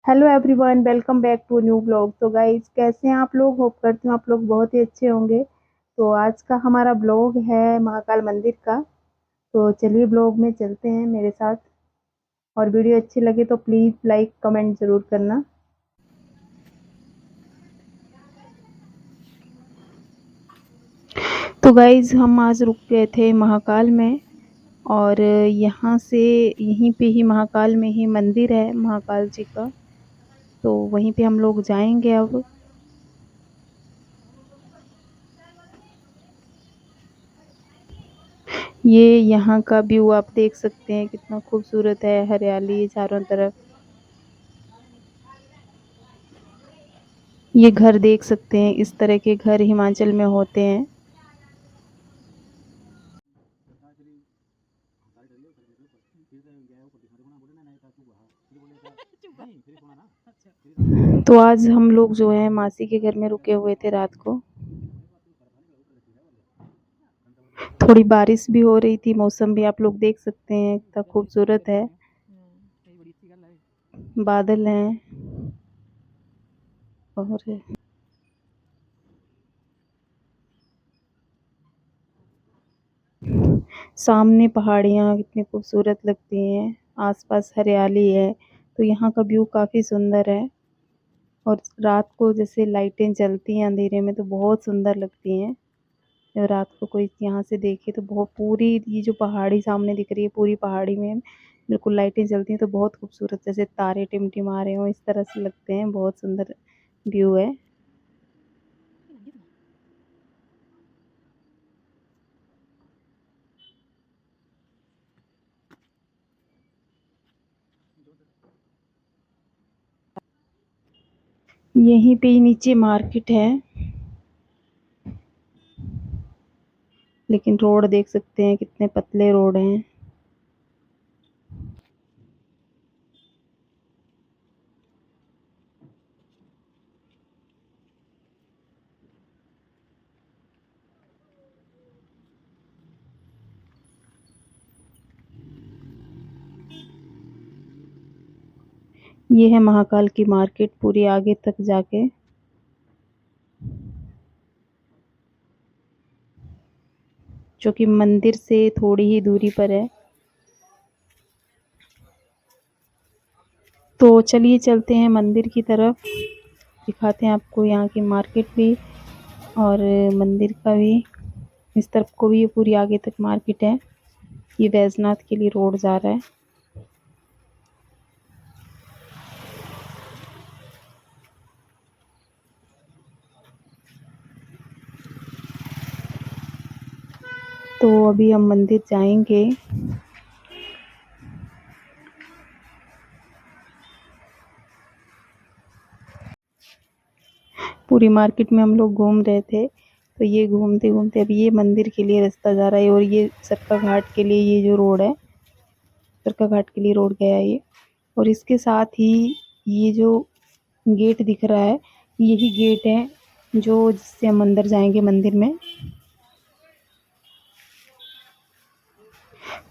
Hello everyone, welcome back to new blog. तो guys, कैसे हैं आप लोग? होप करती हूँ आप लोग बहुत ही अच्छे होंगे। तो आज का हमारा ब्लॉग है महाकाल मंदिर का। तो चलिए ब्लॉग में चलते हैं मेरे साथ। और वीडियो अच्छी लगे तो प्लीज़ लाइक कमेंट ज़रूर करना। तो गाइज, हम आज रुक गए थे महाकाल में। और यहाँ से यहीं पे ही महाकाल में ही मंदिर है महाकाल जी का। तो वहीं पे हम लोग जाएंगे अब। ये यहाँ का व्यू आप देख सकते हैं, कितना खूबसूरत है, हरियाली चारों तरफ। ये घर देख सकते हैं, इस तरह के घर हिमाचल में होते हैं। तो आज हम लोग जो है मासी के घर में रुके हुए थे रात को। थोड़ी बारिश भी हो रही थी, मौसम भी आप लोग देख सकते हैं कितना खूबसूरत है। बादल हैं और सामने पहाड़ियाँ कितनी खूबसूरत लगती हैं, आसपास हरियाली है। तो यहाँ का व्यू काफ़ी सुंदर है। और रात को जैसे लाइटें जलती हैं अंधेरे में तो बहुत सुंदर लगती हैं। जब रात को कोई यहाँ से देखे तो बहुत, पूरी ये जो पहाड़ी सामने दिख रही है, पूरी पहाड़ी में बिल्कुल लाइटें जलती हैं तो बहुत खूबसूरत, जैसे तारे टिमटिमा रहे हों इस तरह से लगते हैं। बहुत सुंदर व्यू है। यहीं पे ही नीचे मार्केट है, लेकिन रोड देख सकते हैं कितने पतले रोड हैं। ये है महाकाल की मार्केट पूरी आगे तक जाके। जो कि मंदिर से थोड़ी ही दूरी पर है। तो चलिए चलते हैं मंदिर की तरफ, दिखाते हैं आपको यहाँ की मार्केट भी और मंदिर का भी। इस तरफ को भी पूरी आगे तक मार्केट है। ये वैजनाथ के लिए रोड जा रहा है। तो अभी हम मंदिर जाएंगे। पूरी मार्केट में हम लोग घूम रहे थे। तो ये घूमते घूमते अभी ये मंदिर के लिए रास्ता जा रहा है और ये सरका घाट के लिए ये जो रोड है, सरका घाट के लिए रोड गया है ये। और इसके साथ ही ये जो गेट दिख रहा है, यही गेट है जो जिससे हम अंदर जाएंगे मंदिर में।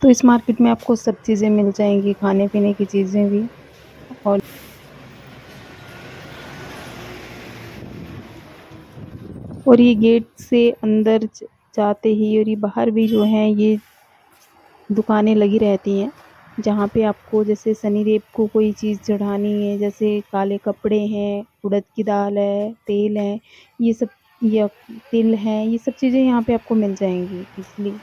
तो इस मार्केट में आपको सब चीज़ें मिल जाएंगी, खाने पीने की चीज़ें भी। और ये गेट से अंदर जाते ही और ये बाहर भी जो है ये दुकानें लगी रहती हैं, जहाँ पे आपको जैसे शनिदेव को कोई चीज़ चढ़ानी है, जैसे काले कपड़े हैं, उड़द की दाल है, तेल है, ये सब, या तिल है, ये सब चीज़ें यहाँ पे आपको मिल जाएंगी। इसलिए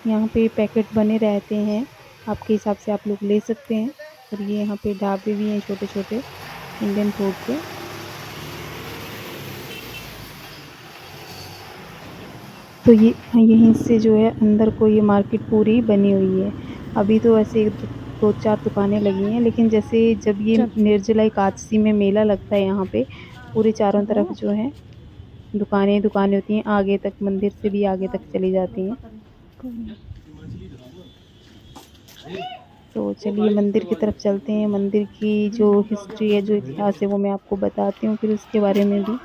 यहाँ पे पैकेट बने रहते हैं, आपके हिसाब से आप लोग ले सकते हैं। और ये यहाँ पे ढाबे भी हैं छोटे छोटे इंडियन फूड के। तो ये यहीं से जो है अंदर को ये मार्केट पूरी बनी हुई है। अभी तो ऐसे दो चार दुकानें लगी हैं, लेकिन जैसे जब ये निर्जला एकादशी में मेला लगता है यहाँ पे, पूरे चारों तरफ जो है दुकानें दुकानें होती हैं, आगे तक मंदिर से भी आगे तक चली जाती हैं। तो चलिए मंदिर की तरफ चलते हैं। मंदिर की जो हिस्ट्री है, जो इतिहास है, वो मैं आपको बताती हूँ फिर उसके बारे में भी।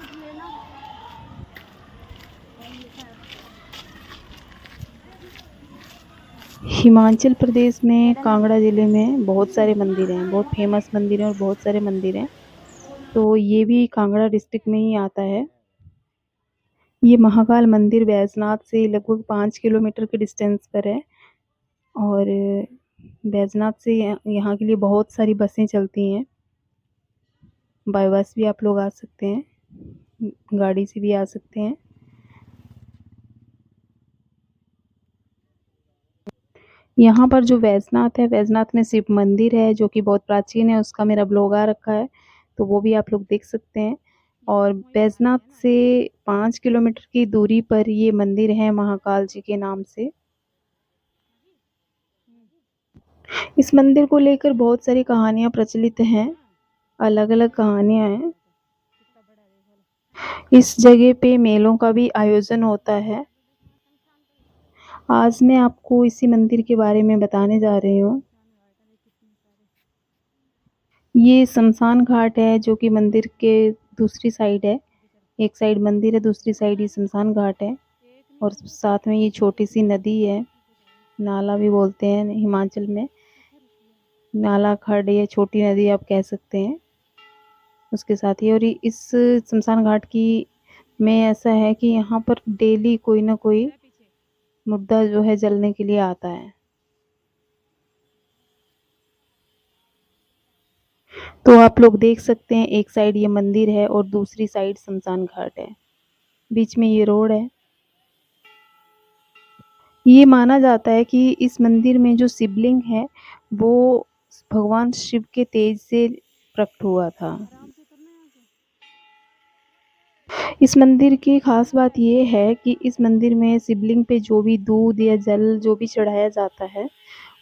हिमाचल प्रदेश में कांगड़ा ज़िले में बहुत सारे मंदिर हैं, बहुत फेमस मंदिर हैं और बहुत सारे मंदिर हैं। तो ये भी कांगड़ा डिस्ट्रिक्ट में ही आता है। ये महाकाल मंदिर बैजनाथ से लगभग 5 किलोमीटर के डिस्टेंस पर है और बैजनाथ से यहाँ के लिए बहुत सारी बसें चलती हैं। बाय बस भी आप लोग आ सकते हैं, गाड़ी से भी आ सकते हैं। यहाँ पर जो वैजनाथ है, वैजनाथ में शिव मंदिर है जो कि बहुत प्राचीन है, उसका मेरा ब्लॉग आ रखा है, तो वो भी आप लोग देख सकते हैं। और बैजनाथ से 5 किलोमीटर की दूरी पर ये मंदिर है महाकाल जी के नाम से। इस मंदिर को लेकर बहुत सारी कहानियाँ प्रचलित हैं, अलग-अलग कहानियाँ हैं। इस जगह पे मेलों का भी आयोजन होता है। आज मैं आपको इसी मंदिर के बारे में बताने जा रही हूँ। ये शमशान घाट है जो कि मंदिर के दूसरी साइड है। एक साइड मंदिर है, दूसरी साइड ये शमशान घाट है और साथ में ये छोटी सी नदी है, नाला भी बोलते हैं हिमाचल में। नाला खड़ या छोटी नदी आप कह सकते हैं, उसके साथ ही। और इस शमशान घाट की में ऐसा है कि यहाँ पर डेली कोई ना कोई मुर्दा जो है जलने के लिए आता है। तो आप लोग देख सकते हैं, एक साइड ये मंदिर है और दूसरी साइड शमशान घाट है, बीच में ये रोड है। ये माना जाता है कि इस मंदिर में जो शिवलिंग है वो भगवान शिव के तेज से प्रकट हुआ था। इस मंदिर की खास बात ये है कि इस मंदिर में शिवलिंग पे जो भी दूध या जल जो भी चढ़ाया जाता है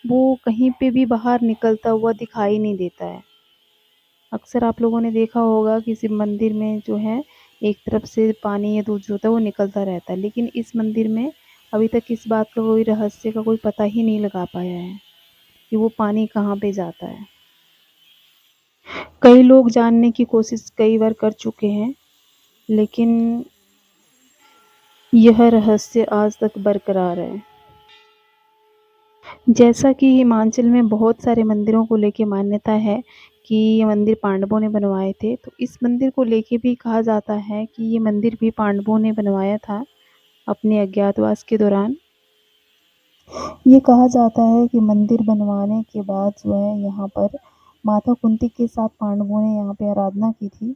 वो कहीं पे भी बाहर निकलता हुआ दिखाई नहीं देता है। अक्सर आप लोगों ने देखा होगा कि शिव मंदिर में जो है एक तरफ से पानी या दूध जो होता है वो निकलता रहता है, लेकिन इस मंदिर में अभी तक इस बात का कोई रहस्य का कोई पता ही नहीं लगा पाया है कि वो पानी कहाँ पे जाता है। कई लोग जानने की कोशिश कई बार कर चुके हैं, लेकिन यह रहस्य आज तक बरकरार है। जैसा कि हिमाचल में बहुत सारे मंदिरों को लेके मान्यता है कि ये मंदिर पांडवों ने बनवाए थे, तो इस मंदिर को लेके भी कहा जाता है कि ये मंदिर भी पांडवों ने बनवाया था अपने अज्ञातवास के दौरान। ये कहा जाता है कि मंदिर बनवाने के बाद जो है यहाँ पर माता कुंती के साथ पांडवों ने यहाँ पे आराधना की थी।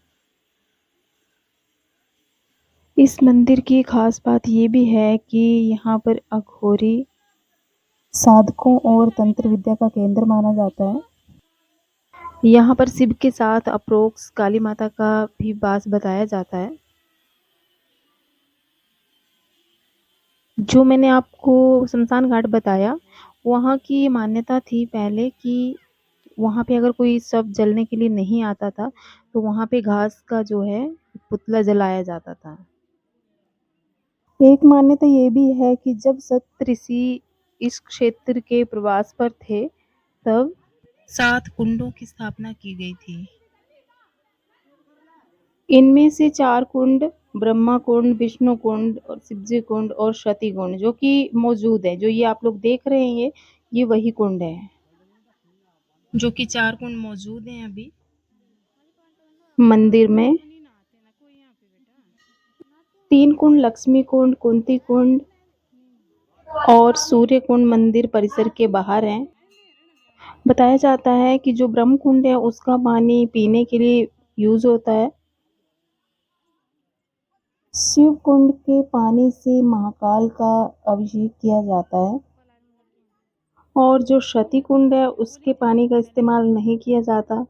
इस मंदिर की खास बात ये भी है कि यहाँ पर अघोरी साधकों और तंत्र विद्या का केंद्र माना जाता है। यहाँ पर शिव के साथ अप्रोक्स काली माता का भी वास बताया जाता है। जो मैंने आपको शमशान घाट बताया, वहाँ की मान्यता थी पहले कि वहाँ पे अगर कोई शव जलने के लिए नहीं आता था तो वहाँ पे घास का जो है पुतला जलाया जाता था। एक मान्यता ये भी है कि जब सप्तऋषि इस क्षेत्र के प्रवास पर थे तब 7 कुंडों की स्थापना की गई थी। इनमें से 4 कुंड ब्रह्मा कुंड, विष्णु कुंड और शिवजी कुंड और सती कुंड जो कि मौजूद है। जो ये आप लोग देख रहे हैं ये वही कुंड है, जो कि 4 कुंड मौजूद हैं अभी मंदिर में। 3 कुंड लक्ष्मी कुंड, कुंती कुंड और सूर्य कुंड मंदिर परिसर के बाहर हैं। बताया जाता है कि जो ब्रह्म कुंड है उसका पानी पीने के लिए यूज होता है। शिव कुंड के पानी से महाकाल का अभिषेक किया जाता है और जो सती कुंड है उसके पानी का इस्तेमाल नहीं किया जाता,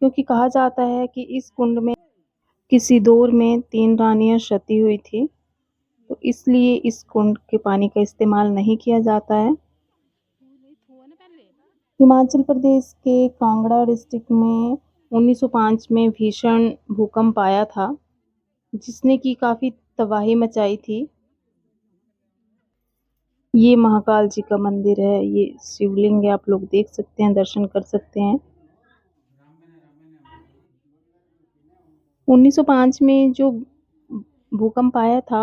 क्योंकि कहा जाता है कि इस कुंड में किसी दौर में 3 रानियां सती हुई थी, तो इसलिए इस कुंड के पानी का इस्तेमाल नहीं किया जाता है। हिमाचल प्रदेश के कांगड़ा डिस्ट्रिक्ट में 1905 में भीषण भूकंप आया था जिसने की काफ़ी तबाही मचाई थी। ये महाकाल जी का मंदिर है, ये शिवलिंग है, आप लोग देख सकते हैं, दर्शन कर सकते हैं। 1905 में जो भूकंप आया था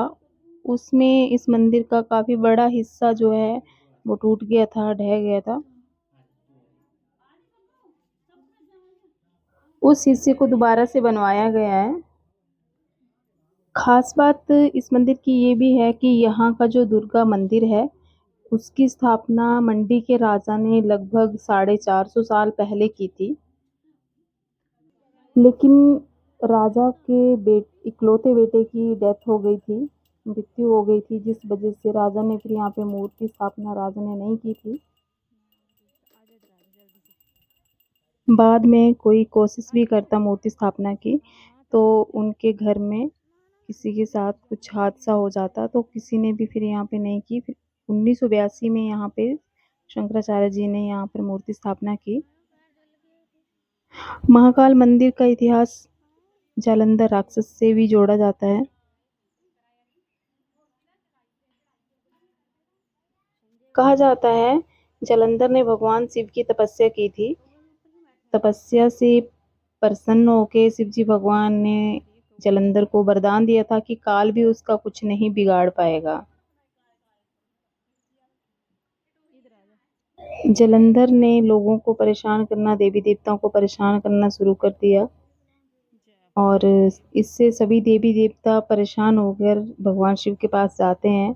उसमें इस मंदिर का काफ़ी बड़ा हिस्सा जो है वो टूट गया था, ढह गया था। उस हिस्से को दोबारा से बनवाया गया है। खास बात इस मंदिर की ये भी है कि यहाँ का जो दुर्गा मंदिर है, उसकी स्थापना मंडी के राजा ने लगभग 450 साल पहले की थी। लेकिन राजा के इकलौते बेटे की डेथ हो गई थी, मृत्यु हो गई थी, जिस वजह से राजा ने फिर यहाँ पे मूर्ति स्थापना राजा ने नहीं की थी। बाद में कोई कोशिश भी करता मूर्ति स्थापना की, तो उनके घर में किसी के साथ कुछ हादसा हो जाता, तो किसी ने भी फिर यहाँ पे नहीं की। फिर 1982 में यहाँ पे शंकराचार्य जी ने यहाँ पर मूर्ति स्थापना की। महाकाल मंदिर का इतिहास जालंधर राक्षस से भी जोड़ा जाता है। कहा जाता है जालंधर ने भगवान शिव की तपस्या की थी। तपस्या से प्रसन्न होकर शिव जी भगवान ने जालंधर को वरदान दिया था कि काल भी उसका कुछ नहीं बिगाड़ पाएगा। जालंधर ने लोगों को परेशान करना, देवी देवताओं को परेशान करना शुरू कर दिया, और इससे सभी देवी देवता परेशान होकर भगवान शिव के पास जाते हैं।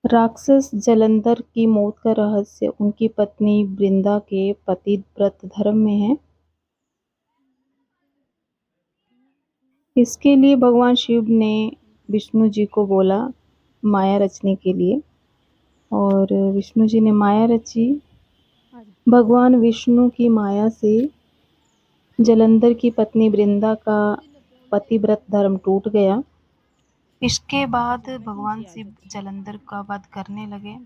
राक्षस जालंधर की मौत का रहस्य उनकी पत्नी वृंदा के पतिव्रत धर्म में है। इसके लिए भगवान शिव ने विष्णु जी को बोला माया रचने के लिए, और विष्णु जी ने माया रची। भगवान विष्णु की माया से जालंधर की पत्नी वृंदा का पतिव्रत धर्म टूट गया। इसके बाद भगवान शिव जालंधर का वध करने लगे,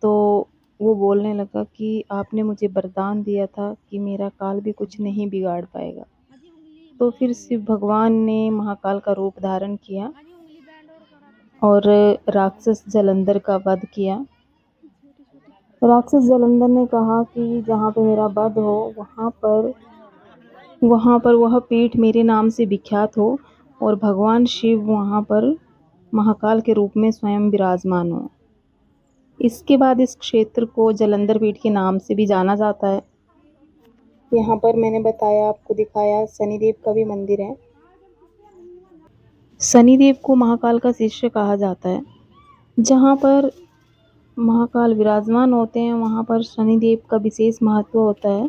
तो वो बोलने लगा कि आपने मुझे वरदान दिया था कि मेरा काल भी कुछ नहीं बिगाड़ पाएगा। तो फिर शिव भगवान ने महाकाल का रूप धारण किया और राक्षस जालंधर का वध किया। राक्षस जालंधर ने कहा कि जहाँ पे मेरा वध हो वहाँ पर वह पीठ मेरे नाम से विख्यात हो, और भगवान शिव वहाँ पर महाकाल के रूप में स्वयं विराजमान हो। इसके बाद इस क्षेत्र को जालंधर पीठ के नाम से भी जाना जाता है। यहाँ पर मैंने बताया, आपको दिखाया, शनिदेव का भी मंदिर है। शनिदेव को महाकाल का शिष्य कहा जाता है। जहाँ पर महाकाल विराजमान होते हैं वहाँ पर शनिदेव का विशेष महत्व होता है।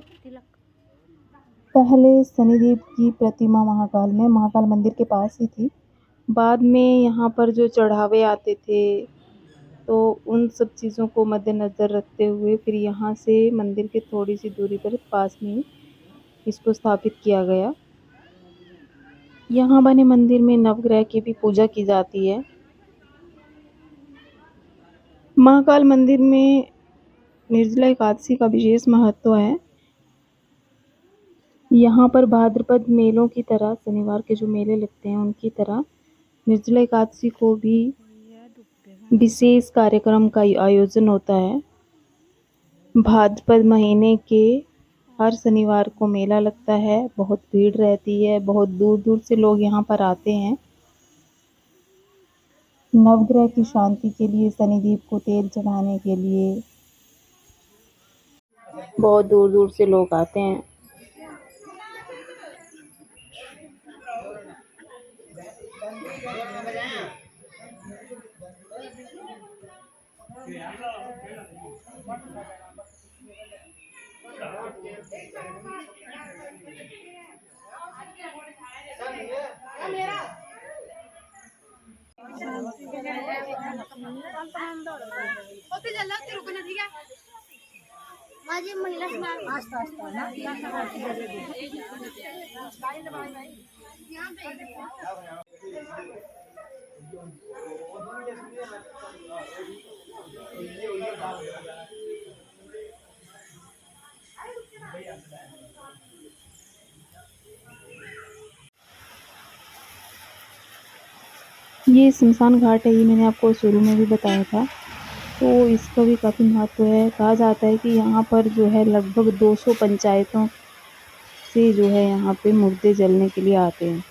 पहले शनिदेव की प्रतिमा महाकाल मंदिर के पास ही थी। बाद में यहाँ पर जो चढ़ावे आते थे, तो उन सब चीज़ों को मद्देनज़र रखते हुए फिर यहाँ से मंदिर के थोड़ी सी दूरी पर पास में इसको स्थापित किया गया। यहाँ बने मंदिर में नवग्रह की भी पूजा की जाती है। महाकाल मंदिर में निर्जला एकादशी का विशेष महत्व है। यहाँ पर भाद्रपद मेलों की तरह, शनिवार के जो मेले लगते हैं उनकी तरह, निर्जला एकादशी को भी विशेष कार्यक्रम का आयोजन होता है। भाद्रपद महीने के हर शनिवार को मेला लगता है, बहुत भीड़ रहती है, बहुत दूर दूर से लोग यहाँ पर आते हैं। नवग्रह की शांति के लिए, शनिदेव को तेल चढ़ाने के लिए बहुत दूर दूर से लोग आते हैं। ये शमशान घाट है, ये मैंने आपको शुरू में भी बताया था। तो इसका भी काफ़ी महत्व है। कहा जाता है कि यहाँ पर जो है लगभग 200 पंचायतों से जो है यहाँ पे मुर्दे जलने के लिए आते हैं।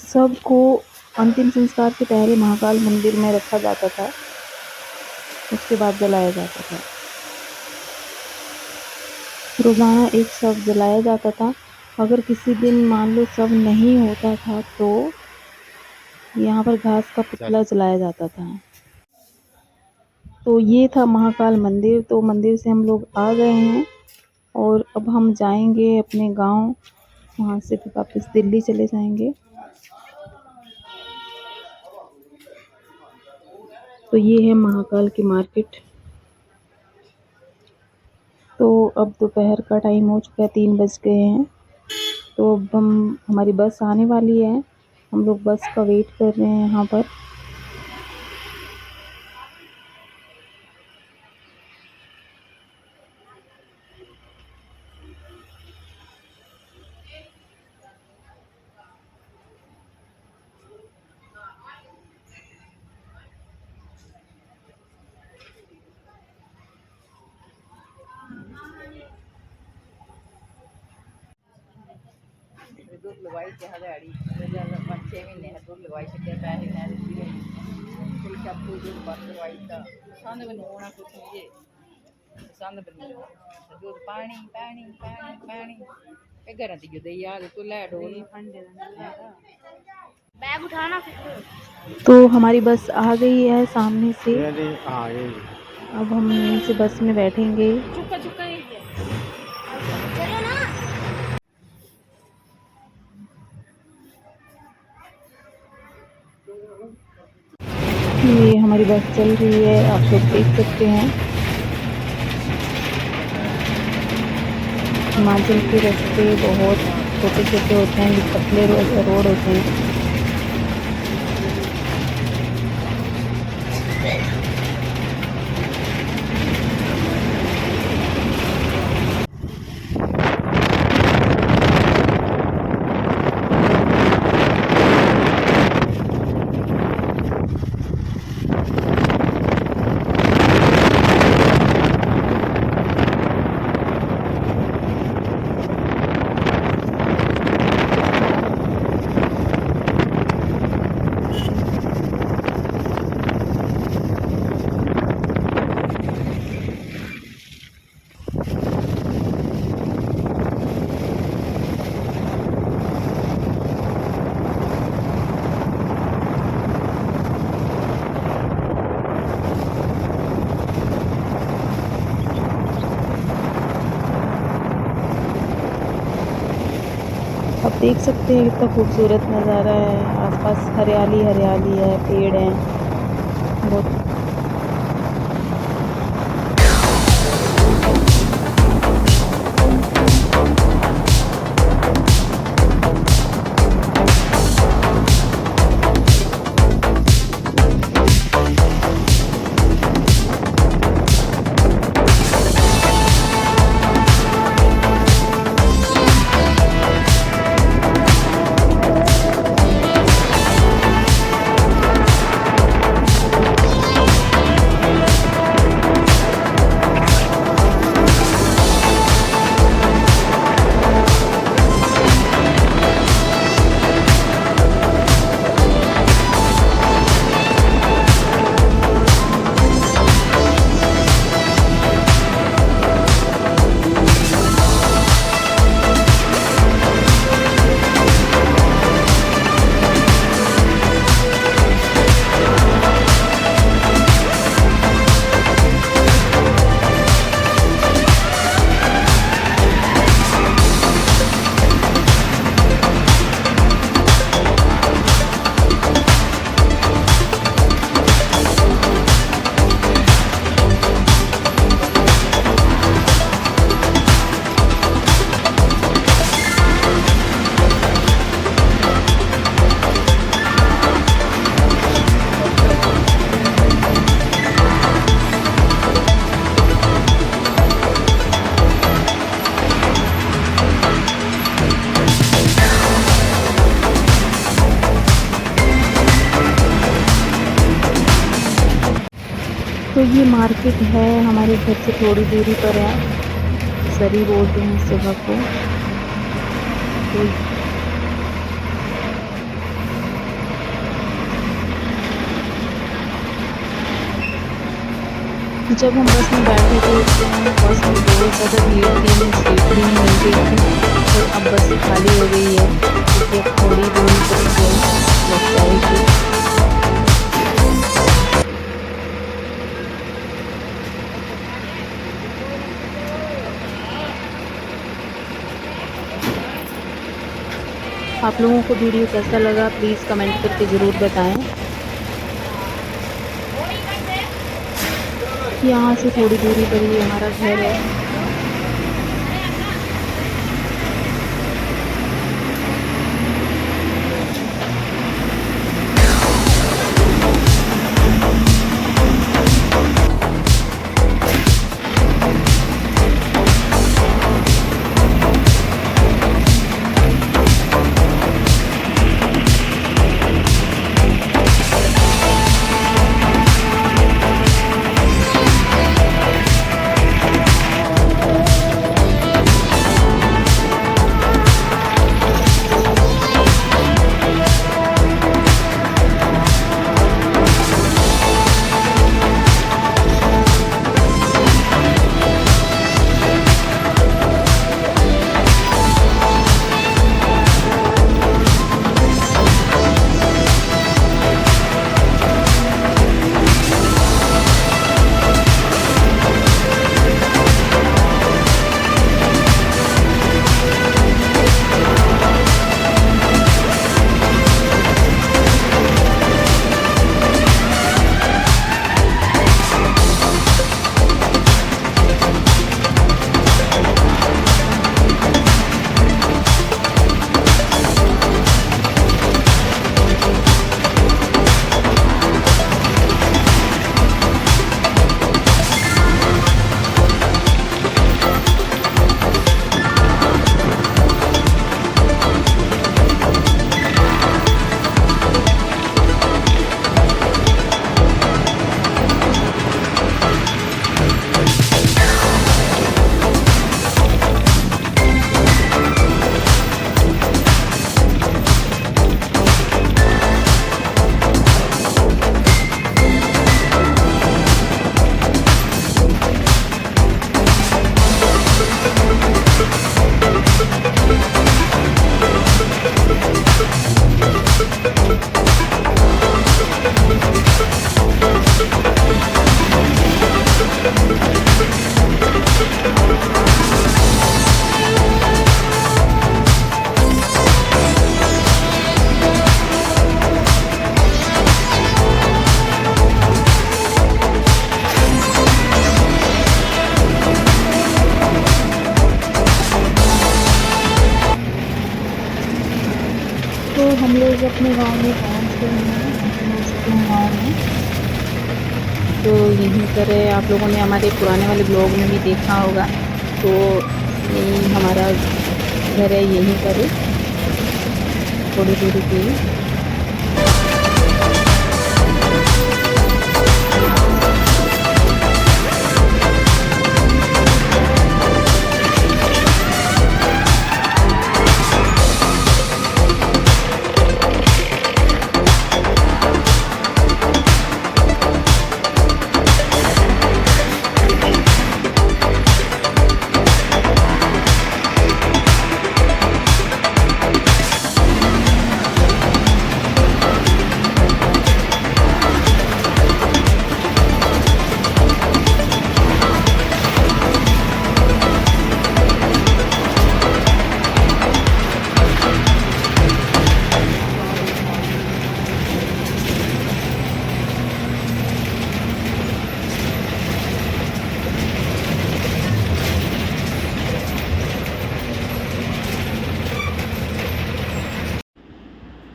सबको अंतिम संस्कार के पहले महाकाल मंदिर में रखा जाता था, उसके बाद जलाया जाता था। रोज़ाना एक शव जलाया जाता था। अगर किसी दिन मान लो शव नहीं होता था तो यहाँ पर घास का पुतला जलाया जाता था। तो ये था महाकाल मंदिर। तो मंदिर से हम लोग आ गए हैं और अब हम जाएंगे अपने गांव, वहाँ से फिर वापस दिल्ली चले जाएंगे। तो ये है महाकाल की मार्केट। तो अब दोपहर का टाइम हो चुका है, 3 बज गए हैं। तो अब हमारी बस आने वाली है, हम लोग बस का वेट कर रहे हैं यहाँ पर। दूध लवाई चाह दिहाड़ी 5-6 महीने है दूध लवाई छड्डिया पैसे मैं दित्ती है कोई शैम्पू दूध बंद करवाई था पसंद मैनूं होना कुछ नहीं जे पसंद मैनूं दूध पानी पानी पानी पानी ये गारंटी जो दे यार तू ले डोल बैग उठाना तो हमारी बस आ गई है सामने से। अब हम यहीं से बस में बैठेंगे। चुका चुका ही है चलो ना। ये हमारी बस चल रही है, आप लोग देख सकते हैं। हिमाचल के रास्ते बहुत छोटे छोटे होते हैं, पतले रोड होते हैं। आप देख सकते हैं कितना खूबसूरत नज़ारा है, आसपास हरियाली हरियाली है, पेड़ हैं बहुत। तो ये मार्केट है हमारे घर से थोड़ी दूरी पर है, सरी बोलते हैं इस जगह को। तो जब हम बस में बैठे थे उस टाइम बस में बहुत ज़्यादा भीड़ थी, सीट भी नहीं मिल रही थी और अब बस खाली हो गई है क्योंकि अब थोड़ी दूरी पर ही ट्रेन लग जाएगी। आप लोगों को वीडियो कैसा लगा प्लीज़ कमेंट करके ज़रूर बताएं। यहाँ से थोड़ी दूरी पर ही हमारा घर है। तो हम लोग अपने गांव में पहुंच गए हैं, पहुंच चुके हैं गाँव में। तो यहीं पर है, आप लोगों ने हमारे पुराने वाले ब्लॉग में भी देखा होगा। तो यही हमारा घर है, यहीं पर है, थोड़ी दूरी पे ही।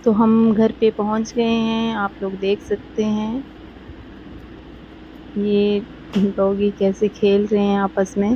तो हम घर पे पहुंच गए हैं, आप लोग देख सकते हैं ये डॉगी कैसे खेल रहे हैं आपस में।